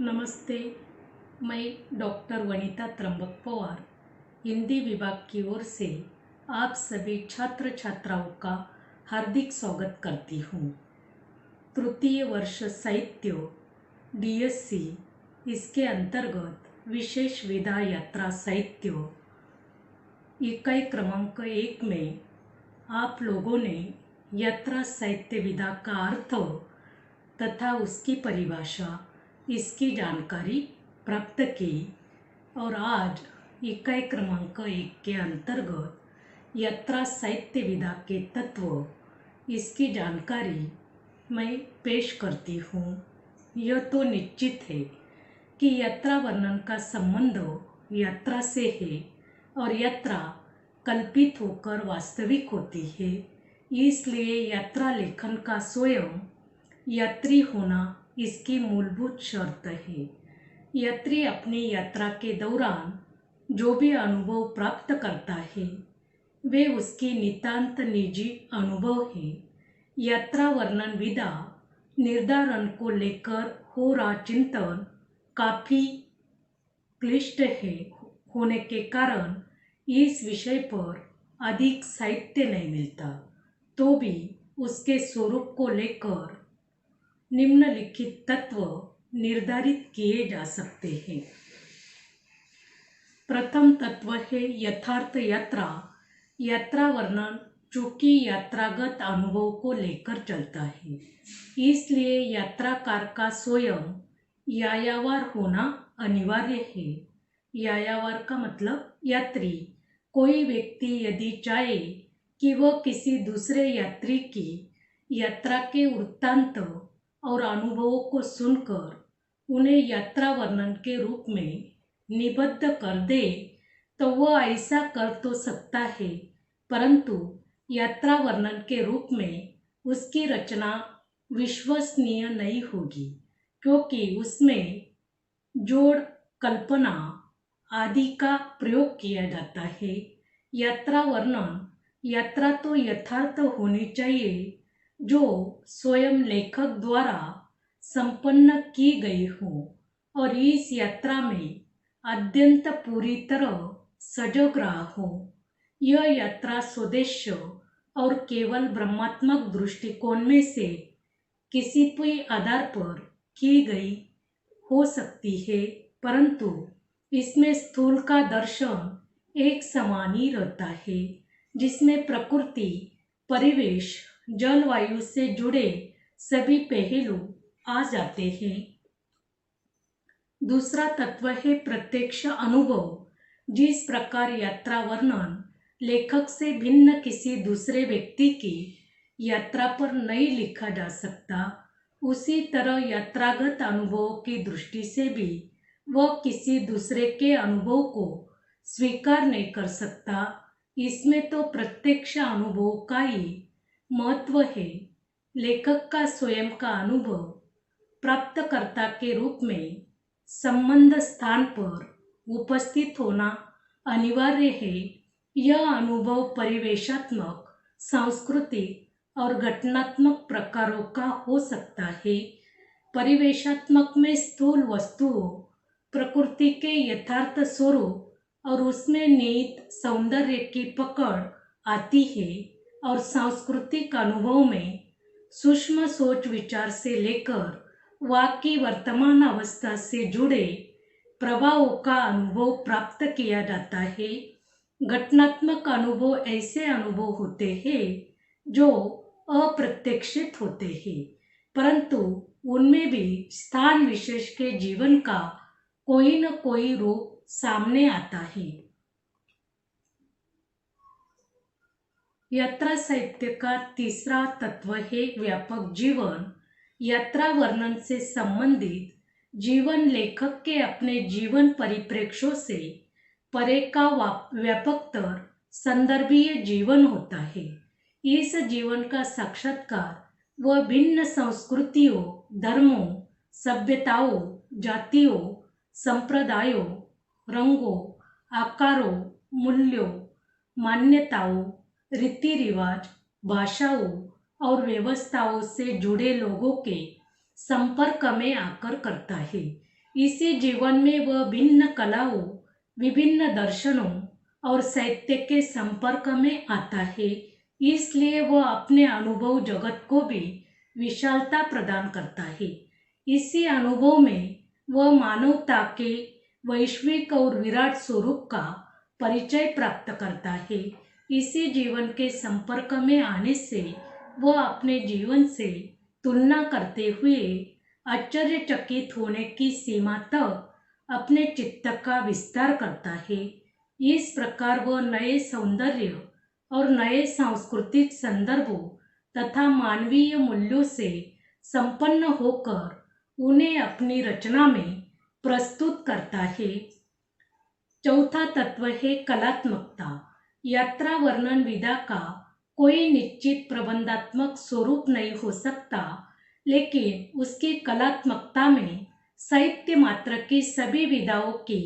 नमस्ते। मैं डॉक्टर वनीता त्र्यंबक पवार हिंदी विभाग की ओर से आप सभी छात्र छात्राओं का हार्दिक स्वागत करती हूँ। तृतीय वर्ष साहित्य डीएससी इसके अंतर्गत विशेष विधा यात्रा साहित्य इकाई क्रमांक 1 में आप लोगों ने यात्रा साहित्य विधा का अर्थ तथा उसकी परिभाषा इसकी जानकारी प्राप्त की और आज इकाई क्रमांक 1 के अंतर्गत यात्रा साहित्य विधा के तत्व इसकी जानकारी मैं पेश करती हूँ। यह तो निश्चित है कि यात्रा वर्णन का संबंध यात्रा से है और यात्रा कल्पित होकर वास्तविक होती है। इसलिए यात्रा लेखन का स्वयं यात्री होना इसकी मूलभूत शर्त है। यात्री अपनी यात्रा के दौरान जो भी अनुभव प्राप्त करता है वे उसकी नितांत निजी अनुभव है। यात्रा वर्णन विधा निर्धारण को लेकर हो रहा चिंतन काफ़ी क्लिष्ट है होने के कारण इस विषय पर अधिक साहित्य नहीं मिलता। तो भी उसके स्वरूप को लेकर निम्नलिखित तत्व निर्धारित किए जा सकते हैं। प्रथम तत्व है यथार्थ यात्रा। यात्रा वर्णन चूंकि यात्रागत अनुभव को लेकर चलता है, इसलिए यात्राकार का स्वयं यायावर होना अनिवार्य है। यायावर का मतलब यात्री। कोई व्यक्ति यदि चाहे कि वह किसी दूसरे यात्री की यात्रा के वृत्तांत और अनुभवों को सुनकर उन्हें यात्रा वर्णन के रूप में निबद्ध कर दे तो वह ऐसा कर तो सकता है, परंतु यात्रा वर्णन के रूप में उसकी रचना विश्वसनीय नहीं होगी, क्योंकि उसमें जोड़, कल्पना आदि का प्रयोग किया जाता है। यात्रा वर्णन यात्रा तो यथार्थ होनी चाहिए जो स्वयं लेखक द्वारा संपन्न की गई हो और इस यात्रा में अत्यंत पूरी तरह सजग रहा हो। यह यात्रा स्वदेश और केवल ब्रह्मात्मक दृष्टिकोण में से किसी भी आधार पर की गई हो सकती है, परंतु इसमें स्थूल का दर्शन एक समान ही रहता है, जिसमें प्रकृति, परिवेश, जलवायु से जुड़े सभी पहलू आ जाते हैं। दूसरा तत्व है प्रत्यक्ष अनुभव। जिस प्रकार यात्रा वर्णन लेखक से भिन्न किसी दूसरे व्यक्ति की यात्रा पर नहीं लिखा जा सकता, उसी तरह यात्रागत अनुभवों की दृष्टि से भी वह किसी दूसरे के अनुभव को स्वीकार नहीं कर सकता। इसमें तो प्रत्यक्ष अनुभव का ही महत्व है। लेखक का स्वयं का अनुभव प्राप्तकर्ता के रूप में संबंध स्थान पर उपस्थित होना अनिवार्य है। यह अनुभव परिवेशात्मक, सांस्कृतिक और घटनात्मक प्रकारों का हो सकता है। परिवेशात्मक में स्थूल वस्तुओं, प्रकृति के यथार्थ स्वरूप और उसमें निहित सौंदर्य की पकड़ आती है, और सांस्कृतिक अनुभव में सूक्ष्म सोच विचार से लेकर वाकई वर्तमान अवस्था से जुड़े प्रभावों का अनुभव प्राप्त किया जाता है। घटनात्मक अनुभव ऐसे अनुभव होते हैं जो अप्रत्यक्षित होते हैं, परंतु उनमें भी स्थान विशेष के जीवन का कोई न कोई रूप सामने आता है। यात्रा साहित्य का तीसरा तत्व है व्यापक जीवन। यात्रा वर्णन से संबंधित जीवन लेखक के अपने जीवन परिप्रेक्ष्यों से परे का व्यापकतर संदर्भीय जीवन होता है। इस जीवन का साक्षात्कार वह भिन्न संस्कृतियों, धर्मों, सभ्यताओं, जातियों, संप्रदायों, रंगों, आकारों, मूल्यों, मान्यताओं, रीति रिवाज, भाषाओं और व्यवस्थाओं से जुड़े लोगों के संपर्क में आकर करता है। इसी जीवन में वह भिन्न कलाओं, विभिन्न दर्शनों और साहित्य के संपर्क में आता है। इसलिए वह अपने अनुभव जगत को भी विशालता प्रदान करता है। इसी अनुभव में वह मानवता के वैश्विक और विराट स्वरूप का परिचय प्राप्त करता है। इसी जीवन के संपर्क में आने से वह अपने जीवन से तुलना करते हुए आश्चर्यचकित होने की सीमा तक अपने चित्त का विस्तार करता है। इस प्रकार वह नए सौंदर्य और नए सांस्कृतिक संदर्भों तथा मानवीय मूल्यों से संपन्न होकर उन्हें अपनी रचना में प्रस्तुत करता है। चौथा तत्व है कलात्मकता। यात्रा वर्णन विधा का कोई निश्चित प्रबंधात्मक स्वरूप नहीं हो सकता, लेकिन उसकी कलात्मकता में साहित्य मात्र की सभी विधाओं की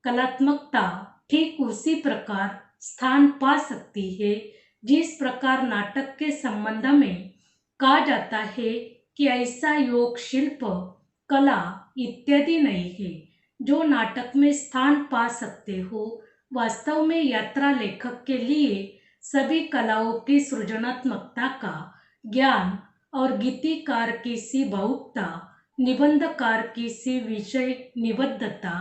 कलात्मकता ठीक उसी प्रकार स्थान पा सकती है जिस प्रकार नाटक के संबंध में कहा जाता है कि ऐसा योग, शिल्प, कला इत्यादि नहीं है जो नाटक में स्थान पा सकते हो। वास्तव में यात्रा लेखक के लिए सभी कलाओं की सृजनात्मकता का ज्ञान और गीतिकार की सी भावुकता, निबंधकार की सी विषय निबद्धता,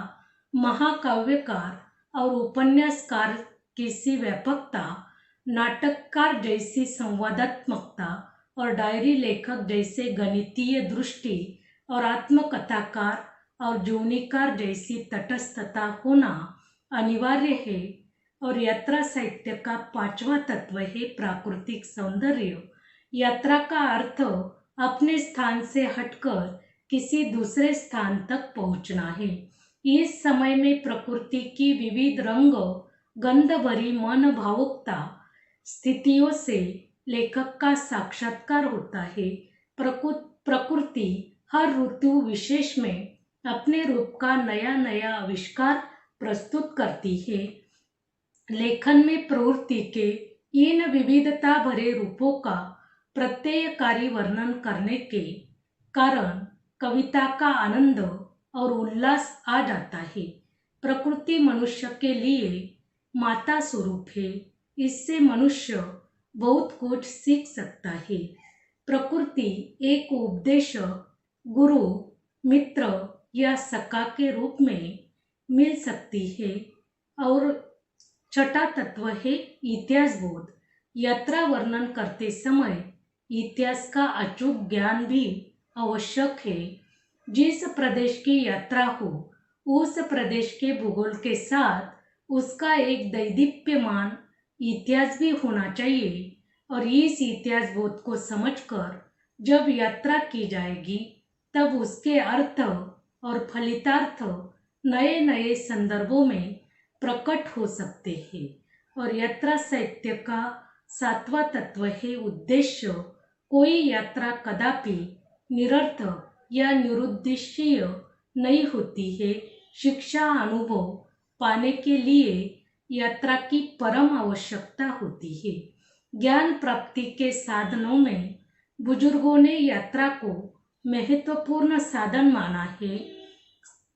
महाकाव्यकार और उपन्यासकार की सी व्यापकता, नाटककार जैसी संवादात्मकता और डायरी लेखक जैसे गणितीय दृष्टि और आत्मकथाकार और जीवनीकार जैसी तटस्थता होना अनिवार्य है। और यात्रा साहित्य का पांचवा तत्व है प्राकृतिक सौंदर्य। यात्रा का अर्थ अपने स्थान से हटकर किसी दूसरे स्थान तक पहुंचना है। इस समय में प्रकृति की विविध रंग, गंध भरी मन भावुकता स्थितियों से लेखक का साक्षात्कार होता है। प्रकृति हर ऋतु विशेष में अपने रूप का नया नया आविष्कार प्रस्तुत करती है। लेखन में प्रवृत्ति के इन विविधता भरे रूपों का प्रत्ययकारी वर्णन करने के कारण कविता का आनंद और उल्लास आ जाता है। प्रकृति मनुष्य के लिए माता स्वरूप है। इससे मनुष्य बहुत कुछ सीख सकता है। प्रकृति एक उपदेशक, गुरु, मित्र या सखा के रूप में मिल सकती है। और छठा तत्व है इतिहास बोध। यात्रा वर्णन करते समय इतिहास का अचूक ज्ञान भी आवश्यक है। जिस प्रदेश की यात्रा हो, उस प्रदेश के भूगोल के साथ उसका एक दैदीप्यमान इतिहास भी होना चाहिए। और इस इतिहास बोध को समझकर जब यात्रा की जाएगी, तब उसके अर्थ और फलितार्थ नए नए संदर्भों में प्रकट हो सकते हैं। और यात्रा साहित्य का सातवां तत्व है उद्देश्य। कोई यात्रा कदापि निरर्थक या निरुद्देश्य नहीं होती है। शिक्षा, अनुभव पाने के लिए यात्रा की परम आवश्यकता होती है। ज्ञान प्राप्ति के साधनों में बुजुर्गों ने यात्रा को महत्वपूर्ण साधन माना है।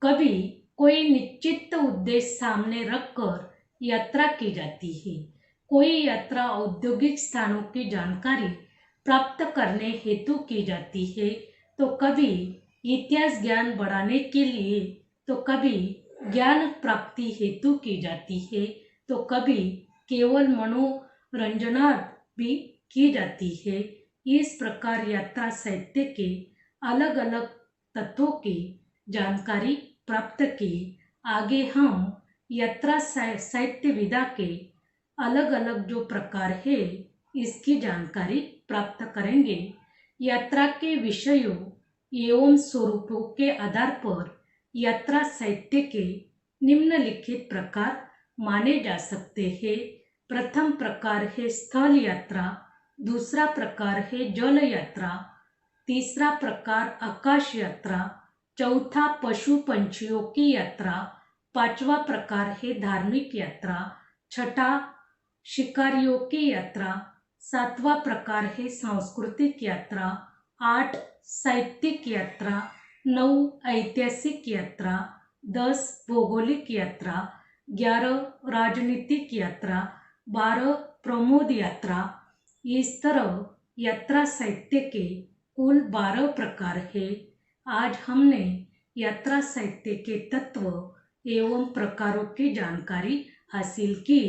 कभी कोई निश्चित उद्देश्य सामने रखकर यात्रा की जाती है। कोई यात्रा औद्योगिक स्थानों की जानकारी प्राप्त करने हेतु की जाती है, तो कभी इतिहास ज्ञान बढ़ाने के लिए, तो कभी ज्ञान प्राप्ति हेतु की जाती है, तो कभी केवल मनोरंजनार्थ भी की जाती है। इस प्रकार यात्रा साहित्य के अलग अलग तत्वों की जानकारी प्राप्त की। आगे हम यात्रा साहित्य विधा के अलग अलग जो प्रकार है, इसकी जानकारी प्राप्त करेंगे। यात्रा के विषयों एवं स्वरूपों के आधार पर यात्रा साहित्य के निम्नलिखित प्रकार माने जा सकते हैं। प्रथम प्रकार है स्थल यात्रा, दूसरा प्रकार है जल यात्रा, तीसरा प्रकार आकाश यात्रा, चौथा पशु पंछियों की यात्रा, पांचवा प्रकार है धार्मिक यात्रा, छठा शिकारियों की यात्रा, सातवां प्रकार है सांस्कृतिक यात्रा, 8 साहित्यिक यात्रा, 9 ऐतिहासिक यात्रा, 10 भौगोलिक यात्रा, 11 राजनीतिक यात्रा, 12 प्रमोद यात्रा। इस तरह यात्रा साहित्य के कुल 12 प्रकार हैं। आज हमने यात्रा साहित्य के तत्व एवं प्रकारों की जानकारी हासिल की।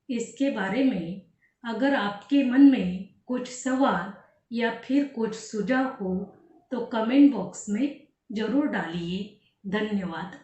इसके बारे में अगर आपके मन में कुछ सवाल या फिर कुछ सुझाव हो तो कमेंट बॉक्स में ज़रूर डालिए। धन्यवाद।